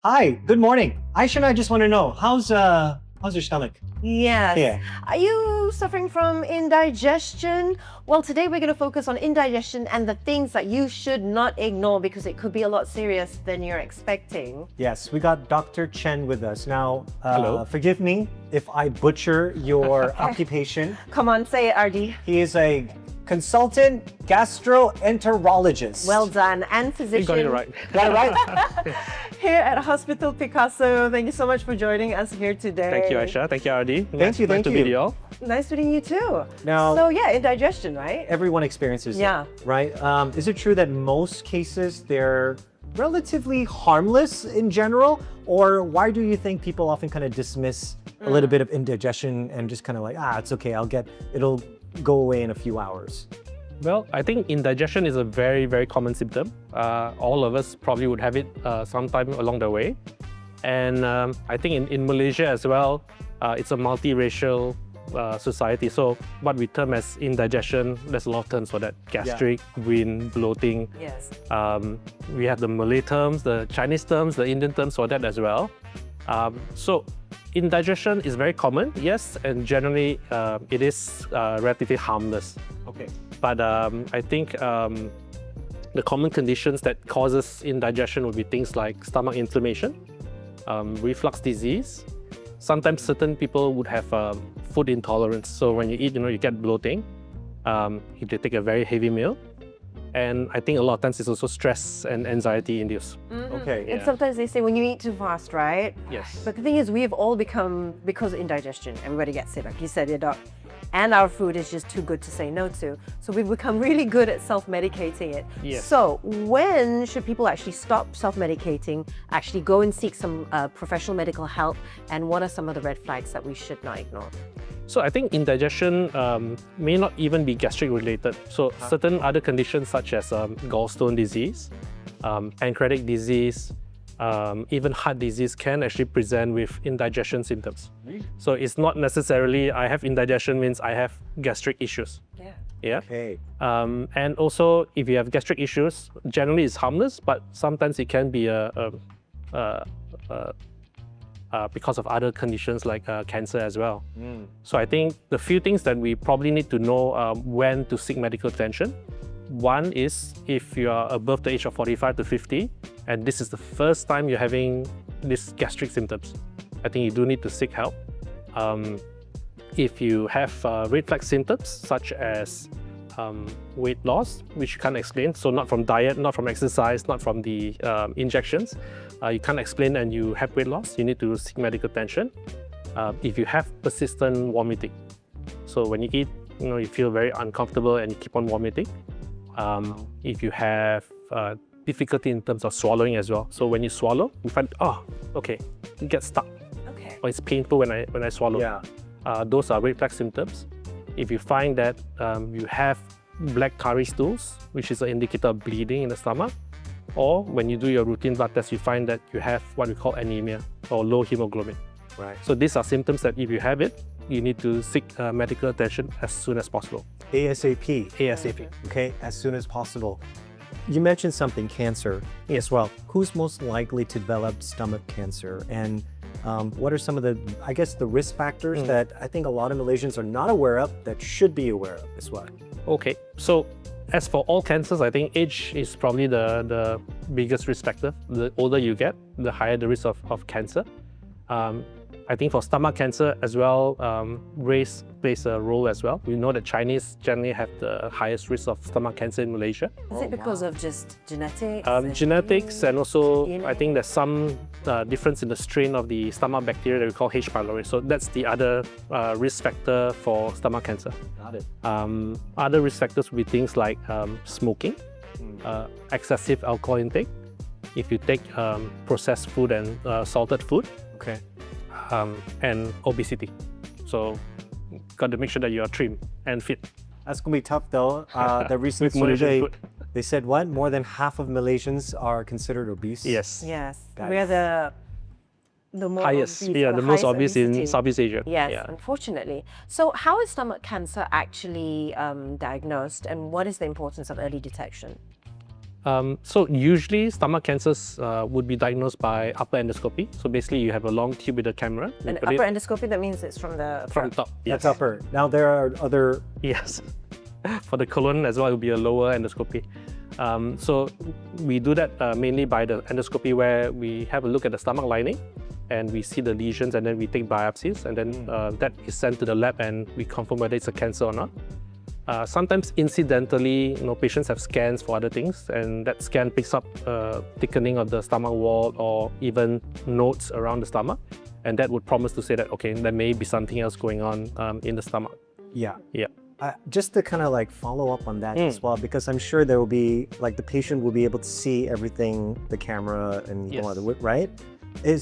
Hi, good morning. Aisha and I just want to know, how's your stomach? Yes. Yeah. Are you suffering from indigestion? Well, today we're going to focus on indigestion and the things that you should not ignore because it could be a lot serious than you're expecting. Yes, we got Dr. Chen with us. Now, Hello. forgive me if I butcher your occupation. Come on, say it, RD. He is a consultant gastroenterologist. Well done. And physician. You got it right. Got it right? Here at Hospital Picasso. Thank you so much for joining us here today. Thank you, Aishah. Thank you, RD. Thank you. Nice to meet you all. Nice meeting you too. Now- so yeah, indigestion, right? Everyone experiences Yeah. it, right? Is it true that most cases they're relatively harmless in general? Or why do you think people often kind of dismiss a little bit of indigestion and just kind of like, it's okay, it'll go away in a few hours? Well, I think indigestion is a very, very common symptom. All of us probably would have it sometime along the way. And I think in Malaysia as well, it's a multiracial society. So what we term as indigestion, there's a lot of terms for that. Gastric, wind, bloating. Yes. We have the Malay terms, the Chinese terms, the Indian terms for that as well. So indigestion is very common, yes, and generally it is relatively harmless. Okay. But I think the common conditions that causes indigestion would be things like stomach inflammation, reflux disease. Sometimes certain people would have food intolerance. So when you eat, you get bloating if they take a very heavy meal. And I think a lot of times it's also stress and anxiety induced. Okay. And sometimes they say when you eat too fast, right? Yes. But the thing is, we've all become, because of indigestion, everybody gets sick, like you said, Doc. And our food is just too good to say no to. So we've become really good at self-medicating it. Yes. So when should people actually stop self-medicating, actually go and seek some professional medical help? And what are some of the red flags that we should not ignore? So I think indigestion may not even be gastric related. So certain other conditions such as gallstone disease, pancreatic disease, even heart disease can actually present with indigestion symptoms. So it's not necessarily I have indigestion means I have gastric issues. Yeah. Yeah. Okay. And also if you have gastric issues, generally it's harmless, but sometimes it can be because of other conditions like cancer as well. So I think the few things that we probably need to know when to seek medical attention. One is if you are above the age of 45 to 50, and this is the first time you're having these gastric symptoms, I think you do need to seek help. If you have red flag symptoms such as weight loss, which you can't explain, so not from diet, not from exercise, not from the injections, you can't explain and you have weight loss, you need to seek medical attention. If you have persistent vomiting, so when you eat, you feel very uncomfortable and you keep on vomiting. If you have difficulty in terms of swallowing as well, so when you swallow, you find, it gets stuck, Okay. or it's painful when I swallow. Yeah. Those are red flag symptoms. If you find that you have black curry stools, which is an indicator of bleeding in the stomach, or when you do your routine blood test, you find that you have what we call anemia or low hemoglobin. Right. So these are symptoms that if you have it, you need to seek medical attention as soon as possible. ASAP. ASAP. Okay, as soon as possible. You mentioned something, cancer as well. Who's most likely to develop stomach cancer? And what are some of the risk factors that I think a lot of Malaysians are not aware of that should be aware of as well? Okay, so as for all cancers, I think age is probably the biggest risk factor. The older you get, the higher the risk of cancer. I think for stomach cancer as well, race plays a role as well. We know that Chinese generally have the highest risk of stomach cancer in Malaysia. Is it because of just genetics? Genetics, and also DNA? I think there's some difference in the strain of the stomach bacteria that we call H. pylori. So that's the other risk factor for stomach cancer. Got it. Other risk factors would be things like smoking, excessive alcohol intake, if you take processed food and salted food, Okay. and obesity. So got to make sure that you are trim and fit. That's gonna be tough though. The recent With Malaysian survey, food. they said what? More than half of Malaysians are considered obese. Yes. Yes. That We're is- the more Highest, obese, the most highest obese in obesity. Southeast Asia. Yes, Yeah. unfortunately. So how is stomach cancer actually diagnosed, and what is the importance of early detection? So usually stomach cancers would be diagnosed by upper endoscopy. So basically you have a long tube with a camera. An upper endoscopy, that means it's from the from top. That's upper. Now there are other. Yes. For the colon as well, it will be a lower endoscopy. So we do that mainly by the endoscopy, where we have a look at the stomach lining and we see the lesions, and then we take biopsies, and then that is sent to the lab and we confirm whether it's a cancer or not. Sometimes incidentally, patients have scans for other things, and that scan picks up thickening of the stomach wall or even nodes around the stomach, and that would promise to say that, okay, there may be something else going on in the stomach. Yeah. Yeah. Just to kind of like follow up on that as well, because I'm sure there will be, like, the patient will be able to see everything, the camera and Yes. all that, right? You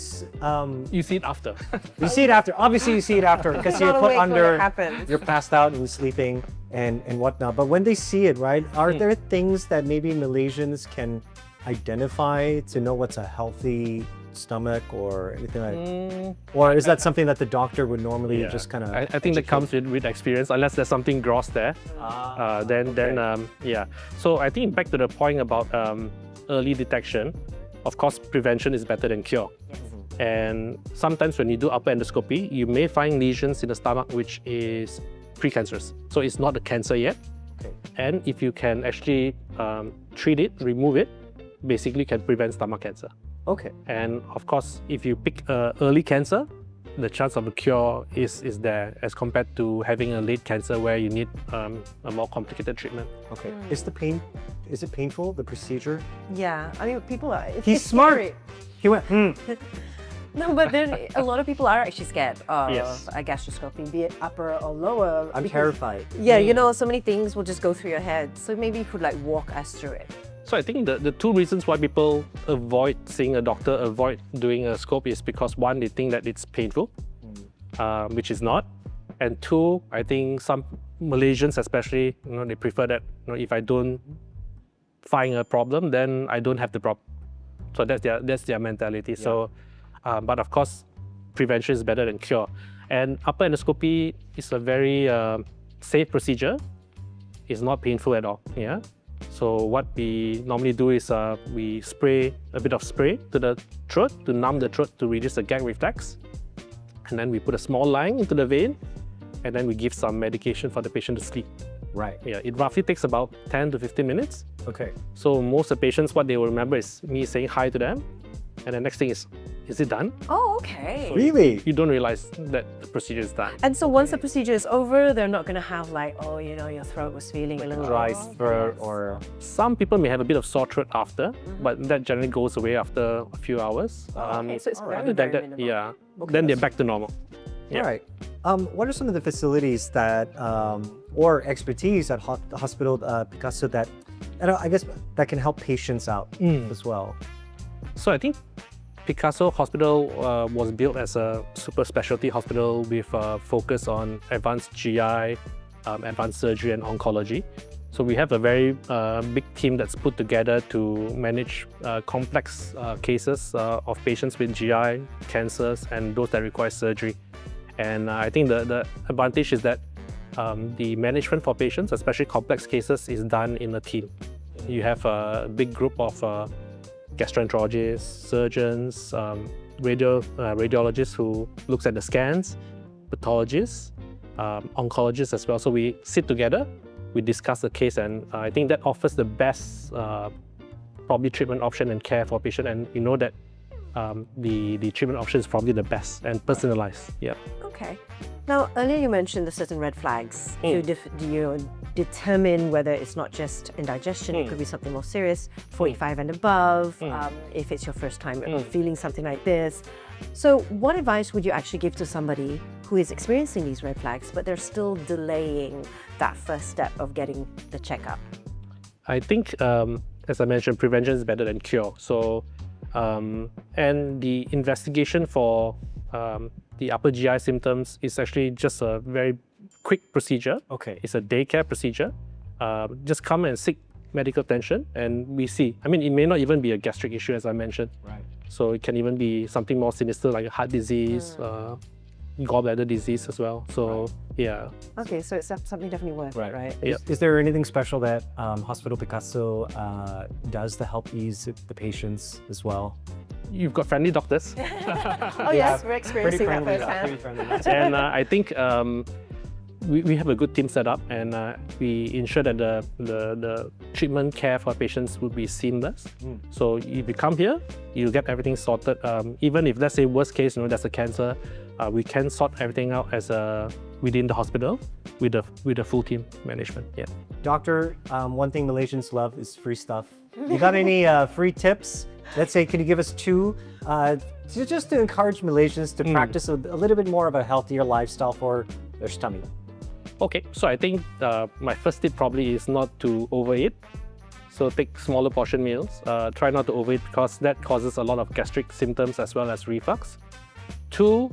see it after. You see it after. Obviously, you see it after because you're Not put awake when it under, happens. you're passed out and sleeping and whatnot. But when they see it, right, are there things that maybe Malaysians can identify to know what's a healthy stomach or anything like or is that something that the doctor would normally just kind of I think that comes with experience, unless there's something gross there. Then yeah. So I think back to the point about early detection, of course, prevention is better than cure. Yes. And sometimes when you do upper endoscopy, you may find lesions in the stomach which is precancerous. So it's not a cancer yet. Okay. And if you can actually treat it, remove it, basically can prevent stomach cancer. Okay. And of course, if you pick early cancer, the chance of a cure is there, as compared to having a late cancer where you need a more complicated treatment. Okay. Is it painful, the procedure? Yeah, I mean, people are. He's it's smart. scary. He went, No, but then a lot of people are actually scared of Yes. a gastroscopy, be it upper or lower. I'm because- terrified. Yeah, so many things will just go through your head. So maybe you could like walk us through it. So I think the two reasons why people avoid seeing a doctor, avoid doing a scope, is because one, they think that it's painful, which is not. And two, I think some Malaysians especially, they prefer that, if I don't find a problem, then I don't have the problem. So that's their mentality. Yeah. So, but of course, prevention is better than cure. And upper endoscopy is a very safe procedure. It's not painful at all. Yeah. So what we normally do is we spray a bit of spray to the throat to numb the throat to reduce the gag reflex, and then we put a small line into the vein, and then we give some medication for the patient to sleep. Right. Yeah, it roughly takes about 10 to 15 minutes. Okay. So most of the patients, what they will remember is me saying hi to them, and the next thing is it done? Oh, okay. Really? You don't realize that the procedure is done. And so once the procedure is over, they're not going to have like, oh, your throat was feeling a little Dry off. throat or Some people may have a bit of sore throat after, but that generally goes away after a few hours. Okay, so it's very, Other than very that, minimal. yeah, Okay, then they're that's- back to normal. Yeah. All right. What are some of the facilities that or expertise at the hospital Picaso that I guess that can help patients out as well? So I think Picaso Hospital was built as a super specialty hospital with a focus on advanced GI, advanced surgery and oncology. So we have a very big team that's put together to manage complex cases of patients with GI cancers and those that require surgery. And I think the advantage is that the management for patients, especially complex cases, is done in a team. You have a big group of gastroenterologists, surgeons, radiologists who looks at the scans, pathologists, oncologists as well. So we sit together, we discuss the case, and I think that offers the best probably treatment option and care for patient. And you know that the treatment option is probably the best and personalized. Yeah. Okay. Now, earlier you mentioned the certain red flags to determine whether it's not just indigestion, it could be something more serious, 45 and above, if it's your first time feeling something like this. So what advice would you actually give to somebody who is experiencing these red flags, but they're still delaying that first step of getting the checkup? I think, as I mentioned, prevention is better than cure. So, and the investigation for the upper GI symptoms is actually just a very quick procedure. Okay. It's a daycare procedure. Just come and seek medical attention, and we see. I mean, it may not even be a gastric issue, as I mentioned. Right. So it can even be something more sinister like a heart disease, gallbladder disease as well. So yeah. Okay, so it's something definitely worth it, right? Yeah. Is there anything special that Hospital Picasso does to help ease the patients as well? You've got friendly doctors. Oh yes, we're experiencing that firsthand. And I think we have a good team set up, and we ensure that the treatment care for patients will be seamless. So if you come here, you'll get everything sorted. Even if, let's say, worst case, there's a cancer, we can sort everything out as within the hospital with the full team management. Yeah. Doctor, one thing Malaysians love is free stuff. You got any free tips? Let's say, can you give us two just to encourage Malaysians to practice a little bit more of a healthier lifestyle for their stomach? Okay, so I think my first tip probably is not to overeat. So take smaller portion meals. Try not to overeat because that causes a lot of gastric symptoms as well as reflux. 2,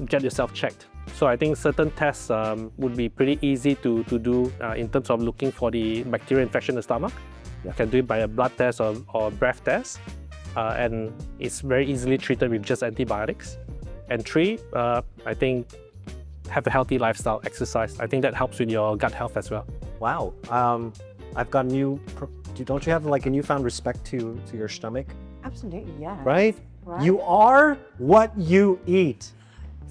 get yourself checked. So I think certain tests would be pretty easy to do in terms of looking for the bacterial infection in the stomach. You can do it by a blood test or breath test. And it's very easily treated with just antibiotics. And 3, I think have a healthy lifestyle, exercise. I think that helps with your gut health as well. Wow. I've got don't you have like a newfound respect to your stomach? Absolutely, yeah. Right? You are what you eat.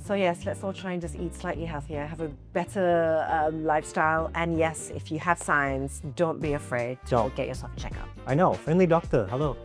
So yes, let's all try and just eat slightly healthier, have a better lifestyle, and yes, if you have signs, don't be afraid to get yourself a checkup. I know, friendly doctor, hello.